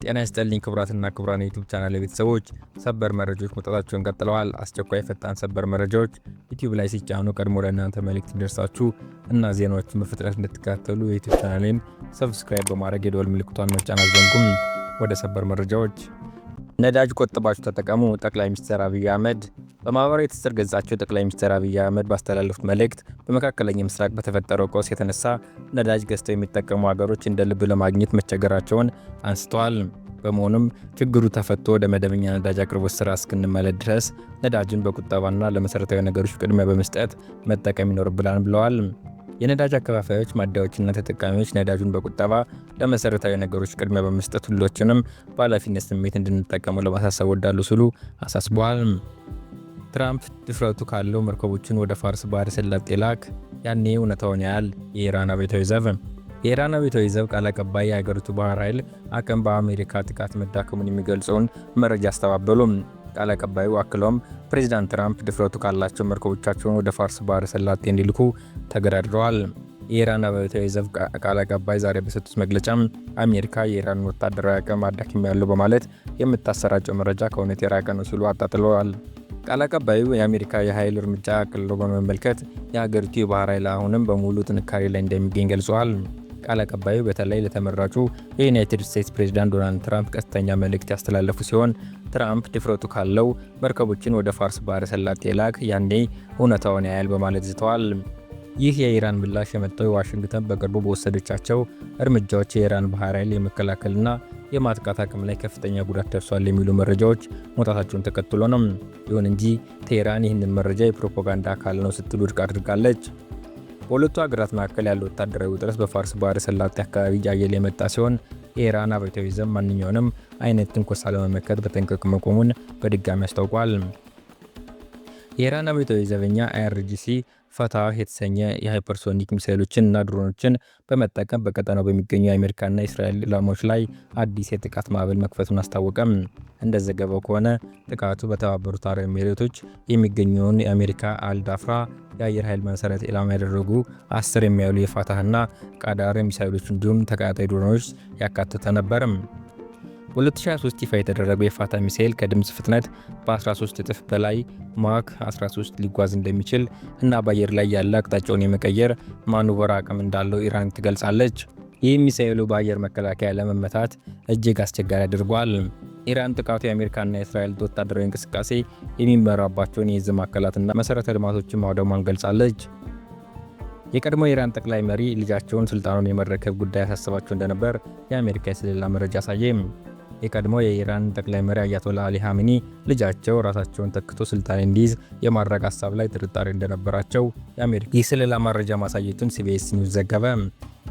ጤና ይስጥልኝ ክቡራትና ክቡራን የዩቲዩብ ቻናል ቤተሰቦች፣ ሰበር መረጃዎች መውጣታቸውን ቀጥለዋል። አስቸኳይ ፈጣን ሰበር መረጃዎች ዩቲዩብ ላይ ሲጫኑ ቀድሞ ለእናንተ መልእክት እንዲደርሳችሁ እና ዜናዎችን በፍጥነት እንድትከታተሉ የዩቲዩብ ቻናሌን ሰብስክራይብ በማድረግ የደወል ምልክቷን መጫን አትዘንጉም። ወደ ሰበር መረጃዎች። ነዳጅ ቆጥባችሁ ተጠቀሙ። ጠቅላይ ሚኒስትር አብይ አህመድ በማህበራዊ ትስስር ገጻቸው ጠቅላይ ሚኒስትር አብይ አህመድ ባስተላለፉት መልእክት በመካከለኛ ምስራቅ በተፈጠረው ቀውስ የተነሳ ነዳጅ ገዝተው የሚጠቀሙ ሀገሮች እንደ ልብ ለማግኘት መቸገራቸውን አንስተዋል። በመሆኑም ችግሩ ተፈቶ ወደ መደበኛ ነዳጅ አቅርቦት ስራ እስክንመለስ ድረስ ነዳጅን በቁጠባና ለመሰረታዊ ነገሮች ቅድሚያ በመስጠት መጠቀም ይኖርብናል ብለዋል። የነዳጅ አከፋፋዮች፣ ማደያዎችና ተጠቃሚዎች ነዳጁን በቁጠባ ለመሰረታዊ ነገሮች ቅድሚያ በመስጠት ሁሎችንም በኃላፊነት ስሜት እንድንጠቀሙ ለማሳሰብ ወዳሉ ሲሉ አሳስበዋል። ትራምፕ ድፍረቱ ካለው መርከቦችን ወደ ፋርስ ባህረ ሰላጤ ላክ፣ ያኔ እውነታውን ያያል። የኢራን አብዮታዊ ዘብ የኢራን አብዮታዊ ዘብ ቃል አቀባይ የሀገሪቱ ባህር ኃይል አቅም በአሜሪካ ጥቃት መዳከሙን የሚገልጸውን መረጃ አስተባበሉ። ቃል አቀባዩ አክለውም ፕሬዚዳንት ትራምፕ ድፍረቱ ካላቸው መርከቦቻቸውን ወደ ፋርስ ባህረ ሰላጤ እንዲልኩ ተገዳድረዋል። የኢራን አብዮታዊ ዘብ ቃል አቀባይ ዛሬ በሰጡት መግለጫ አሜሪካ የኢራን ወታደራዊ አቅም አዳክሜያለሁ በማለት የምታሰራጨው መረጃ ከእውነት የራቀ ነው ሲሉ አጣጥለዋል። ቃል አቀባዩ የአሜሪካ የኃይል እርምጃ አቅልሎ በመመልከት የሀገሪቱ የባህር ኃይል አሁንም በሙሉ ጥንካሬ ላይ እንደሚገኝ ገልጸዋል። ቃል አቀባዩ በተለይ ለተመራጩ የዩናይትድ ስቴትስ ፕሬዝዳንት ዶናልድ ትራምፕ ቀጥተኛ መልእክት ያስተላለፉ ሲሆን ትራምፕ ድፍረቱ ካለው መርከቦችን ወደ ፋርስ ባህረ ሰላጤ ላክ፣ ያኔ እውነታውን ያያል በማለት ዝተዋል። ይህ የኢራን ምላሽ የመጣው ዋሽንግተን በቅርቡ በወሰደቻቸው እርምጃዎች የኢራን ባህር ኃይል የመከላከልና የማጥቃት አቅም ላይ ከፍተኛ ጉዳት ደርሷል የሚሉ መረጃዎች መውጣታቸውን ተከትሎ ነው። ይሁን እንጂ ቴህራን ይህንን መረጃ የፕሮፓጋንዳ አካል ነው ስትል ውድቅ አድርጋለች። በሁለቱ ሀገራት መካከል ያለው ወታደራዊ ውጥረት በፋርስ ባህረ ሰላጤ አካባቢ እያየለ የመጣ ሲሆን የኢራን አብዮታዊ ዘብ ማንኛውንም አይነት ትንኮሳ ለመመከት በጠንቀቅ መቆሙን በድጋሚ አስታውቋል። የኢራን አብዮታዊ ዘበኛ IRGC ፈታህ የተሰኘ የሃይፐርሶኒክ ሚሳይሎችን እና ድሮኖችን በመጠቀም በቀጠናው በሚገኙ የአሜሪካና የእስራኤል ኢላማዎች ላይ አዲስ የጥቃት ማዕበል መክፈቱን አስታወቀም። እንደዘገበው ከሆነ ጥቃቱ በተባበሩት አረብ ኤሚሬቶች የሚገኘውን የአሜሪካ አልዳፍራ የአየር ኃይል መሰረት ኢላማ ያደረጉ 10 የሚያሉ የፋታህና ቃዳር ሚሳይሎች እንዲሁም ተቀጣጣይ ድሮኖች ያካተተ ነበር። በ2023 ይፋ የተደረገው የፋታ ሚሳኤል ከድምፅ ፍጥነት በ13 እጥፍ በላይ ማክ 13 ሊጓዝ እንደሚችል እና በአየር ላይ ያለ አቅጣጫውን የመቀየር ማኑቨር አቅም እንዳለው ኢራን ትገልጻለች። ይህ ሚሳኤሉ በአየር መከላከያ ለመመታት እጅግ አስቸጋሪ አድርጓል። ኢራን ጥቃቱ የአሜሪካና የእስራኤል ወታደራዊ እንቅስቃሴ የሚመራባቸውን የእዝ ማዕከላትና መሰረተ ልማቶችን ማውደሟን ገልጻለች። የቀድሞ የኢራን ጠቅላይ መሪ ልጃቸውን ስልጣኑን የመረከብ ጉዳይ ያሳስባቸው እንደነበር የአሜሪካ የስለላ መረጃ አሳየም። የቀድሞ የኢራን ጠቅላይ መሪ አያቶላ አሊ ኻሜኒ ልጃቸው ራሳቸውን ተክቶ ስልጣን እንዲይዝ የማድረግ ሀሳብ ላይ ጥርጣሬ እንደነበራቸው የአሜሪካ የስለላ መረጃ ማሳየቱን CBS ኒውስ ዘገበ።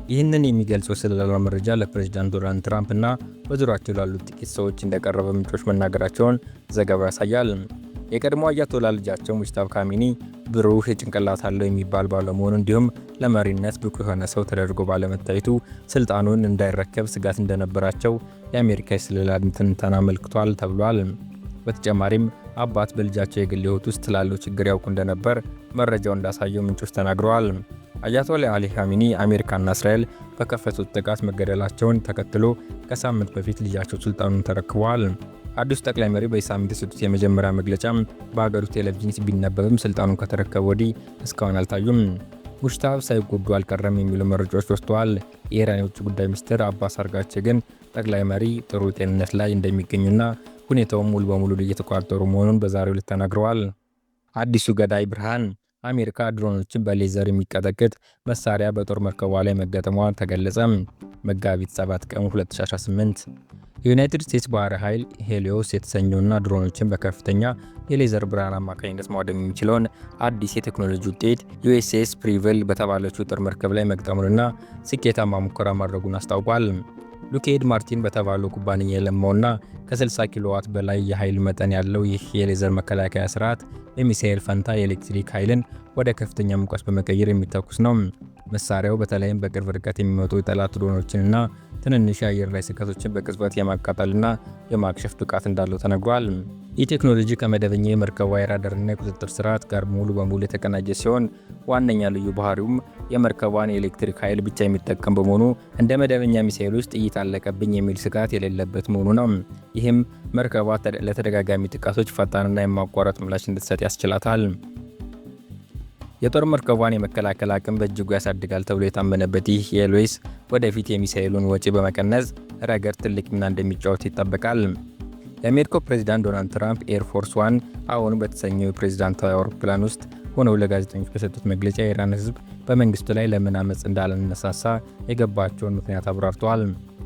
ይህንን የሚገልጸው የስለላ መረጃ ለፕሬዝዳንት ዶናልድ ትራምፕ እና በዙሪያቸው ላሉት ጥቂት ሰዎች እንደቀረበ ምንጮች መናገራቸውን ዘገባው ያሳያል። የቀድሞ አያቶላ ልጃቸው ሙጅታባ ካሚኒ ብሩህ ጭንቅላት አለው የሚባል ባለመሆኑ እንዲሁም ለመሪነት ብቁ የሆነ ሰው ተደርጎ ባለመታየቱ ስልጣኑን እንዳይረከብ ስጋት እንደነበራቸው የአሜሪካ የስለላ ትንተና አመልክቷል ተብሏል። በተጨማሪም አባት በልጃቸው የግል ሕይወት ውስጥ ላለው ችግር ያውቁ እንደነበር መረጃው እንዳሳየው ምንጮች ተናግረዋል። አያቶላ አሊ ኻሜኒ አሜሪካና እስራኤል በከፈቱት ጥቃት መገደላቸውን ተከትሎ ከሳምንት በፊት ልጃቸው ስልጣኑን ተረክበዋል። አዲሱ ጠቅላይ መሪ በሳምንት የሰጡት የመጀመሪያ መግለጫ በሀገሪቱ ቴሌቪዥን ቢነበብም ስልጣኑን ከተረከቡ ወዲህ እስካሁን አልታዩም። ሙጅታባ ሳይጎዱ አልቀረም የሚሉ መረጃዎች ወጥተዋል። የኢራን የውጭ ጉዳይ ሚኒስትር አባስ አርጋቼ ግን ጠቅላይ መሪ ጥሩ ጤንነት ላይ እንደሚገኙና ሁኔታውም ሙሉ በሙሉ እየተቆጣጠሩ መሆኑን በዛሬው ዕለት ተናግረዋል። አዲሱ ገዳይ ብርሃን አሜሪካ ድሮኖችን በሌዘር የሚቀጠቅጥ መሳሪያ በጦር መርከቧ ላይ መገጠሟ ተገለጸ። መጋቢት 7 ቀን 2018 የዩናይትድ ስቴትስ ባህር ኃይል ሄሊዮስ የተሰኘውና ድሮኖችን በከፍተኛ የሌዘር ብርሃን አማካኝነት ማውደም የሚችለውን አዲስ የቴክኖሎጂ ውጤት USS ፕሪቨል በተባለችው ጦር መርከብ ላይ መግጠሙንና ስኬታማ ሙከራ ማድረጉን አስታውቋል። ሉኬድ ማርቲን በተባለው ኩባንያ የለማውና ከ60 ኪሎዋት በላይ የኃይል መጠን ያለው ይህ የሌዘር መከላከያ ስርዓት በሚሳኤል ፈንታ የኤሌክትሪክ ኃይልን ወደ ከፍተኛ ሙቀት በመቀየር የሚተኩስ ነው። መሳሪያው በተለይም በቅርብ ርቀት የሚመጡ የጠላት ድሮኖችንና ትንንሽ የአየር ላይ ስጋቶችን በቅጽበት የማቃጠልና የማክሸፍ ብቃት እንዳለው ተነግሯል። ይህ ቴክኖሎጂ ከመደበኛ የመርከቧ የራዳርና የቁጥጥር ስርዓት ጋር ሙሉ በሙሉ የተቀናጀ ሲሆን ዋነኛ ልዩ ባህሪውም የመርከቧን የኤሌክትሪክ ኃይል ብቻ የሚጠቀም በመሆኑ እንደ መደበኛ ሚሳኤሎች ጥይት አለቀብኝ የሚል ስጋት የሌለበት መሆኑ ነው። ይህም መርከቧ ለተደጋጋሚ ጥቃቶች ፈጣንና የማቋረጥ ምላሽ እንድትሰጥ ያስችላታል። የጦር መርከቧን የመከላከል አቅም በእጅጉ ያሳድጋል ተብሎ የታመነበት ይህ የሎይስ ወደፊት የሚሳኤሉን ወጪ በመቀነስ ረገድ ትልቅ ሚና እንደሚጫወት ይጠበቃል። የአሜሪካው ፕሬዚዳንት ዶናልድ ትራምፕ ኤር ፎርስ ዋን አሁን በተሰኘው ፕሬዚዳንታዊ አውሮፕላን ውስጥ ሆነው ለጋዜጠኞች በሰጡት መግለጫ የኢራን ሕዝብ በመንግስቱ ላይ ለምን አመፅ እንዳላነሳሳ የገባቸውን ምክንያት አብራርተዋል።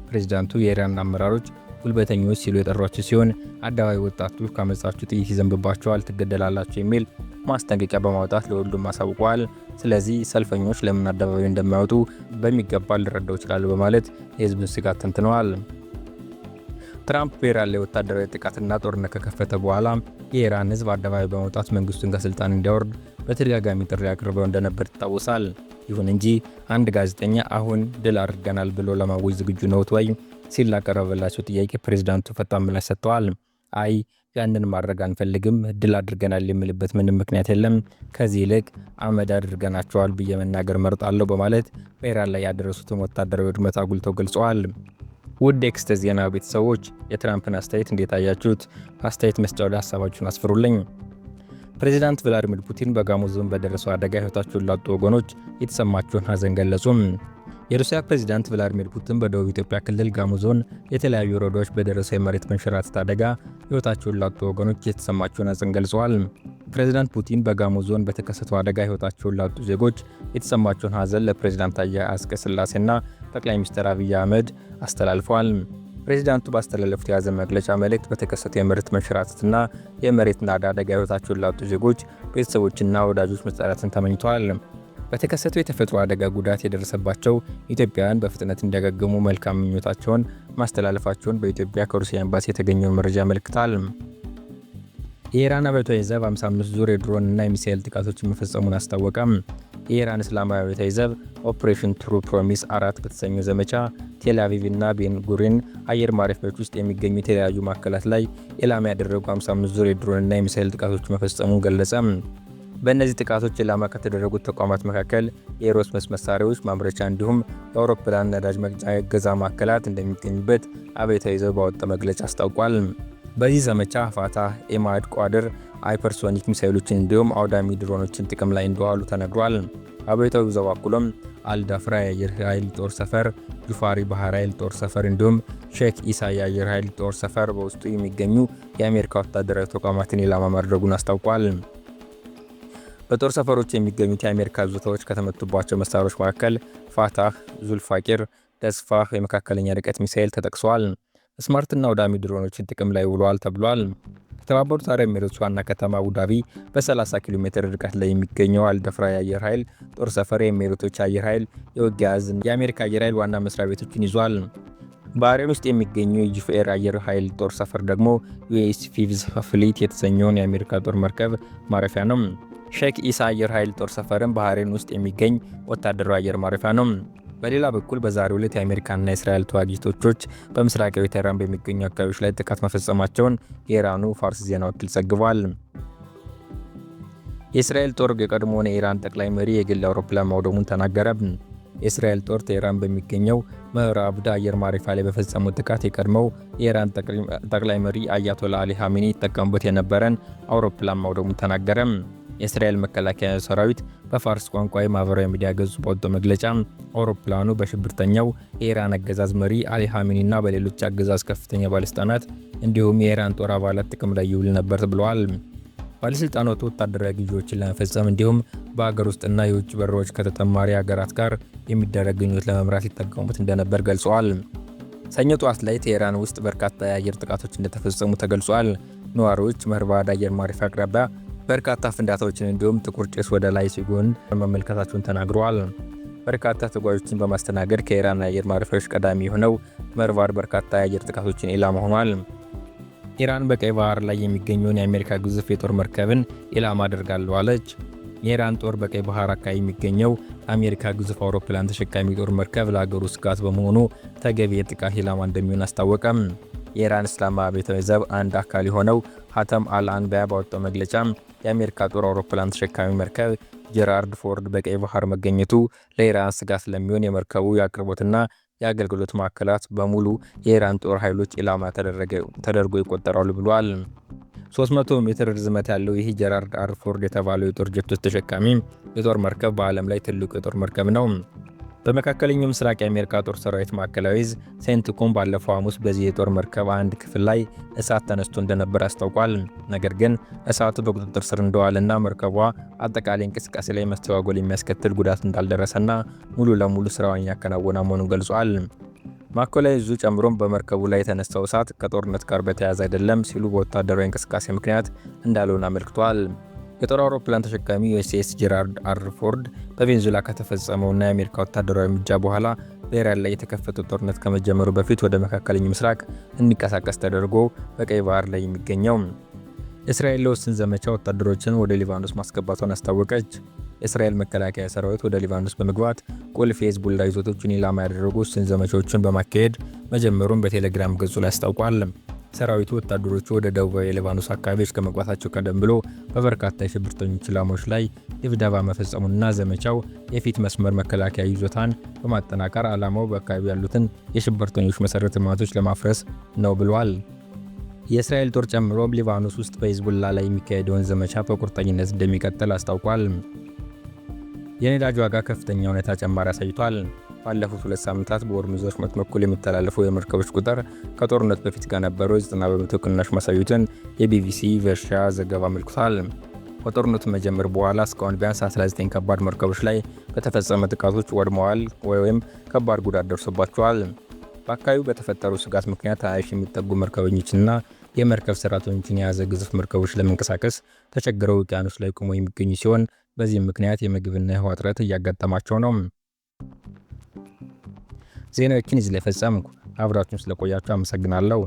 ፕሬዚዳንቱ የኢራን አመራሮች ጉልበተኞች ሲሉ የጠሯቸው ሲሆን አደባባይ ወጣቶች ካመጻችሁ ጥይት ይዘንብባቸዋል፣ ትገደላላችሁ የሚል ማስጠንቀቂያ በማውጣት ለሁሉም አሳውቀዋል። ስለዚህ ሰልፈኞች ለምን አደባባይ እንደማይወጡ በሚገባ ሊረዳው ይችላሉ በማለት የህዝብን ስጋት ተንትነዋል። ትራምፕ በኢራን ላይ ወታደራዊ ጥቃትና ጦርነት ከከፈተ በኋላ የኢራን ህዝብ አደባባይ በመውጣት መንግስቱን ከስልጣን እንዲያወርድ በተደጋጋሚ ጥሪ አቅርበው እንደነበር ይታወሳል። ይሁን እንጂ አንድ ጋዜጠኛ አሁን ድል አድርገናል ብሎ ለማወጅ ዝግጁ ነዎት ወይ ሲል ላቀረበላቸው ጥያቄ ፕሬዝዳንቱ ፈጣን ምላሽ ሰጥተዋል። አይ ያንን ማድረግ አንፈልግም፣ ድል አድርገናል የምልበት ምንም ምክንያት የለም፣ ከዚህ ይልቅ አመድ አድርገናቸዋል ብዬ መናገር መርጣለሁ በማለት በኢራን ላይ ያደረሱትን ወታደራዊ ውድመት አጉልተው ገልጸዋል። ውድ ኤክስተር ዜና ቤተሰቦች የትራምፕን አስተያየት እንዴት አያችሁት? አስተያየት መስጫው ላይ ሀሳባችሁን አስፍሩልኝ። ፕሬዚዳንት ቭላዲሚር ፑቲን በጋሞ ዞን በደረሰው አደጋ ህይወታቸውን ላጡ ወገኖች የተሰማቸውን ሀዘን ገለጹ። የሩሲያ ፕሬዚዳንት ቭላዲሚር ፑቲን በደቡብ ኢትዮጵያ ክልል ጋሞ ዞን የተለያዩ ወረዳዎች በደረሰው የመሬት መንሸራተት አደጋ ህይወታቸውን ላጡ ወገኖች የተሰማቸውን ሀዘን ገልጸዋል። ፕሬዚዳንት ፑቲን በጋሞ ዞን በተከሰተው አደጋ ህይወታቸውን ላጡ ዜጎች የተሰማቸውን ሀዘን ለፕሬዚዳንት ታዬ አጽቀሥላሴና ጠቅላይ ሚኒስትር አብይ አህመድ አስተላልፈዋል። ፕሬዚዳንቱ ባስተላለፉት የሀዘን መግለጫ መልእክት በተከሰተው የመሬት መንሸራተትና የመሬት ናዳ አደጋ ህይወታቸውን ላጡ ዜጎች ቤተሰቦችና ወዳጆች መጽናናትን ተመኝተዋል። በተከሰተው የተፈጥሮ አደጋ ጉዳት የደረሰባቸው ኢትዮጵያውያን በፍጥነት እንዲያገግሙ መልካም ምኞታቸውን ማስተላለፋቸውን በኢትዮጵያ ከሩሲያ ኤምባሲ የተገኘውን መረጃ ያመለክታል። የኢራን አብዮታዊ ዘብ 55 ዙር የድሮን እና የሚሳኤል ጥቃቶችን መፈጸሙን አስታወቀም። የኢራን እስላማዊ አብዮታዊ ዘብ ኦፕሬሽን ትሩ ፕሮሚስ 4 በተሰኘው ዘመቻ ቴል አቪቭ እና ቤን ጉሪን አየር ማረፊያዎች ውስጥ የሚገኙ የተለያዩ ማዕከላት ላይ ኢላማ ያደረጉ 55 ዙር የድሮን እና የሚሳኤል ጥቃቶች መፈጸሙን ገለጸ። በእነዚህ ጥቃቶች ኢላማ ከተደረጉት ተቋማት መካከል የኤሮስፔስ መሳሪያዎች ማምረቻ እንዲሁም የአውሮፕላን ነዳጅ መቅጫ የገዛ ማዕከላት እንደሚገኙበት አብዮታዊ ዘብ ባወጣው መግለጫ አስታውቋል። በዚህ ዘመቻ ፋታህ፣ ኤማድ፣ ቋድር ሃይፐርሶኒክ ሚሳኤሎችን እንዲሁም አውዳሚ ድሮኖችን ጥቅም ላይ እንደዋሉ ተነግሯል። አብዮታዊ ዘብ አክሎም አልዳፍራ የአየር ኃይል ጦር ሰፈር፣ ጁፋሪ ባህር ኃይል ጦር ሰፈር እንዲሁም ሼክ ኢሳ የአየር ኃይል ጦር ሰፈር በውስጡ የሚገኙ የአሜሪካ ወታደራዊ ተቋማትን ኢላማ ማድረጉን አስታውቋል። በጦር ሰፈሮች የሚገኙት የአሜሪካ ይዞታዎች ከተመቱባቸው መሳሪያዎች መካከል ፋታህ፣ ዙልፋቂር፣ ተስፋህ የመካከለኛ ርቀት ሚሳኤል ተጠቅሰዋል። ስማርትና አውዳሚ ድሮኖችን ጥቅም ላይ ውለዋል ተብሏል። ከተባበሩት አረብ ኤሚሬቶች ዋና ከተማ አቡዳቢ በ30 ኪሎ ሜትር ርቀት ላይ የሚገኘው አልደፍራ የአየር ኃይል ጦር ሰፈር የኤሚሬቶች አየር ኃይል የውጊያ እዝ የአሜሪካ አየር ኃይል ዋና መስሪያ ቤቶችን ይዟል። ባህሬን ውስጥ የሚገኘው የጂፍኤር አየር ኃይል ጦር ሰፈር ደግሞ ዩኤስ ፊቭዝ ፍሊት የተሰኘውን የአሜሪካ ጦር መርከብ ማረፊያ ነው። ሼክ ኢሳ አየር ኃይል ጦር ሰፈርም ባህሬን ውስጥ የሚገኝ ወታደራዊ አየር ማረፊያ ነው። በሌላ በኩል በዛሬው ዕለት የአሜሪካና የእስራኤል ተዋጊ ጀቶች በምስራቃዊ ቴህራን በሚገኙ አካባቢዎች ላይ ጥቃት መፈጸማቸውን የኢራኑ ፋርስ ዜና ወኪል ዘግቧል። የእስራኤል ጦር የቀድሞውን የኢራን ጠቅላይ መሪ የግል አውሮፕላን ማውደሙን ተናገረ። የእስራኤል ጦር ቴህራን በሚገኘው መህር አብዳ አየር ማረፊያ ላይ በፈጸሙት ጥቃት የቀድሞው የኢራን ጠቅላይ መሪ አያቶላ አሊ ኻሜኒ ይጠቀሙበት የነበረን አውሮፕላን ማውደሙን ተናገረ። የእስራኤል መከላከያ ሰራዊት በፋርስ ቋንቋ ማህበራዊ ሚዲያ ገጹ ባወጣው መግለጫ አውሮፕላኑ በሽብርተኛው የኢራን አገዛዝ መሪ አሊ ኻሜኒና በሌሎች አገዛዝ ከፍተኛ ባለስልጣናት እንዲሁም የኢራን ጦር አባላት ጥቅም ላይ ይውል ነበር ብለዋል። ባለስልጣናቱ ወታደራዊ ግዢዎችን ለመፈጸም እንዲሁም በአገር ውስጥና የውጭ በሮች ከተጨማሪ ሀገራት ጋር የሚደረግ ግንኙነት ለመምራት ይጠቀሙት እንደነበር ገልጸዋል። ሰኞ ጠዋት ላይ ቴህራን ውስጥ በርካታ የአየር ጥቃቶች እንደተፈጸሙ ተገልጿል። ነዋሪዎች መህርባድ አየር ማረፊያ አቅራቢያ በርካታ ፍንዳታዎችን እንዲሁም ጥቁር ጭስ ወደ ላይ ሲጎን መመልከታቸውን ተናግረዋል። በርካታ ተጓዦችን በማስተናገድ ከኢራን አየር ማረፊያዎች ቀዳሚ የሆነው መህርባድ በርካታ የአየር ጥቃቶችን ኢላማ ሆኗል። ኢራን በቀይ ባህር ላይ የሚገኘውን የአሜሪካ ግዙፍ የጦር መርከብን ኢላማ አድርጋለች አለች። የኢራን ጦር በቀይ ባህር አካባቢ የሚገኘው አሜሪካ ግዙፍ አውሮፕላን ተሸካሚ ጦር መርከብ ለአገሩ ስጋት በመሆኑ ተገቢ የጥቃት ኢላማ እንደሚሆን አስታወቀም። የኢራን እስላማዊ አብዮታዊ ዘብ አንድ አካል የሆነው ሀተም አል-አንባያ ባወጣው መግለጫ የአሜሪካ ጦር አውሮፕላን ተሸካሚ መርከብ ጄራርድ ፎርድ በቀይ ባህር መገኘቱ ለኢራን ስጋት ስለሚሆን የመርከቡ የአቅርቦትና የአገልግሎት ማዕከላት በሙሉ የኢራን ጦር ኃይሎች ኢላማ ተደርጎ ይቆጠራሉ ብሏል። 300 ሜትር ርዝመት ያለው ይህ ጄራርድ አር ፎርድ የተባለው የጦር ጀቶች ተሸካሚ የጦር መርከብ በዓለም ላይ ትልቁ የጦር መርከብ ነው። በመካከለኛው ምስራቅ የአሜሪካ ጦር ሰራዊት ማዕከላዊ ዕዝ ሴንትኮም ባለፈው ሐሙስ በዚህ የጦር መርከብ አንድ ክፍል ላይ እሳት ተነስቶ እንደነበር አስታውቋል። ነገር ግን እሳቱ በቁጥጥር ስር እንደዋለና መርከቧ አጠቃላይ እንቅስቃሴ ላይ መስተጓጎል የሚያስከትል ጉዳት እንዳልደረሰና ሙሉ ለሙሉ ስራውን ያከናወነ መሆኑን ገልጿል። ማዕከላዊ ዕዙ ጨምሮም በመርከቡ ላይ የተነሳው እሳት ከጦርነት ጋር በተያያዘ አይደለም ሲሉ በወታደራዊ እንቅስቃሴ ምክንያት እንዳልሆነ አመልክቷል። የጦር አውሮፕላን ተሸካሚ ዩኤስኤስ ጄራርድ አር ፎርድ በቬንዙዌላ ከተፈጸመውና የአሜሪካ ወታደራዊ እርምጃ በኋላ በኢራን ላይ የተከፈተው ጦርነት ከመጀመሩ በፊት ወደ መካከለኛው ምስራቅ እንዲንቀሳቀስ ተደርጎ በቀይ ባህር ላይ የሚገኘው እስራኤል ለውስን ዘመቻ ወታደሮችን ወደ ሊባኖስ ማስገባቷን አስታወቀች። የእስራኤል መከላከያ ሰራዊት ወደ ሊባኖስ በመግባት ቁልፍ የሂዝቦላ ይዞቶችን ኢላማ ያደረጉ ውስን ዘመቻዎችን በማካሄድ መጀመሩን በቴሌግራም ገጹ ላይ አስታውቋል። ሰራዊቱ ወታደሮቹ ወደ ደቡባዊ የሊባኖስ አካባቢዎች ከመግባታቸው ቀደም ብሎ በበርካታ የሽብርተኞች ኢላማዎች ላይ ድብደባ መፈጸሙንና ዘመቻው የፊት መስመር መከላከያ ይዞታን በማጠናከር ዓላማው በአካባቢው ያሉትን የሽብርተኞች መሰረተ ልማቶች ለማፍረስ ነው ብሏል። የእስራኤል ጦር ጨምሮም ሊባኖስ ውስጥ በሂዝቦላ ላይ የሚካሄደውን ዘመቻ በቁርጠኝነት እንደሚቀጥል አስታውቋል። የነዳጅ ዋጋ ከፍተኛ ሁኔታ ጭማሪ አሳይቷል። ባለፉት 2 ሳምንታት በሆርሙዝ ወሽመጥ በኩል የሚተላለፈው የመርከቦች ቁጥር ከጦርነት በፊት ከነበረው 90% ቅናሽ ማሳየቱን የቢቢሲ ቨርሻ ዘገባ አመልክቷል። ከጦርነቱ መጀመር በኋላ እስካሁን ቢያንስ 19 ከባድ መርከቦች ላይ በተፈጸመ ጥቃቶች ወድመዋል ወይም ከባድ ጉዳት ደርሶባቸዋል። በአካባቢው በተፈጠሩ ስጋት ምክንያት 20 ሺህ የሚጠጉ መርከበኞችና የመርከብ ሰራተኞችን የያዘ ግዙፍ መርከቦች ለመንቀሳቀስ ተቸግረው ውቅያኖስ ላይ ቆመው የሚገኙ ሲሆን በዚህም ምክንያት የምግብና የውሃ እጥረት እያጋጠማቸው ነው። ዜናዎችን እዚህ ላይ ፈጸምኩ። አብራችሁን ስለቆያችሁ አመሰግናለሁ።